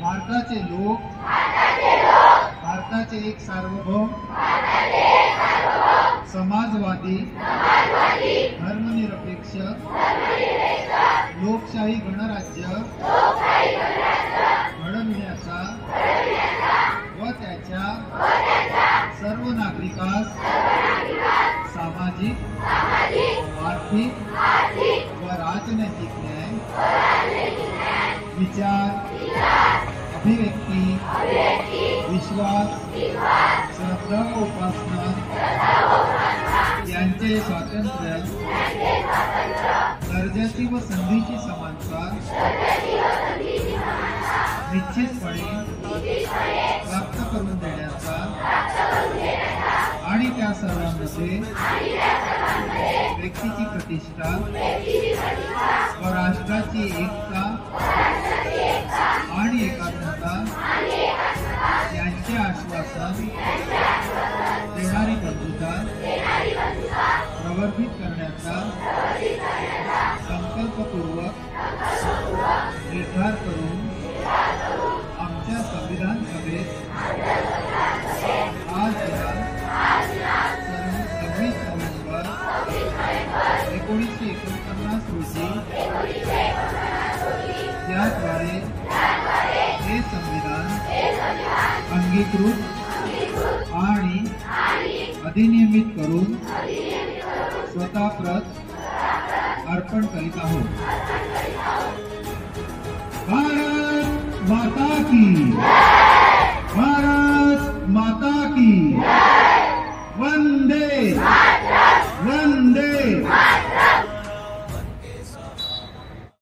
भारताचे लोक भारताचे एक सार्वभौम समाजवादी धर्मनिरपेक्ष लोकशाही गणराज्य घडविण्याचा व त्याच्या सर्व नागरिकास सामाजिक आर्थिक व राजनैतिक न्याय विचार अभिव्यक्ती विश्वास श्रद्धा व उपासना यांचे स्वातंत्र्य दर्जाची व संधीची समानता निश्चितपणे प्राप्त करून देण्याचा आणि त्या सर्वांमध्ये व्यक्तीची प्रतिष्ठा व राष्ट्राची एकता आणि एकात्मता यांचे आश्वासन देणारी बंधुता प्रवर्धित करण्याचा संकल्पपूर्वक निर्धार करून आमच्या संविधान सभेत आज या 26 नोव्हेंबर 1949 रोजी त्याद्वारे हे संविधान अंगीकृत आणि अधिनियमित करून स्वतः प्रत अर्पण करीत आहोत। भारत माता की, भारत माता की।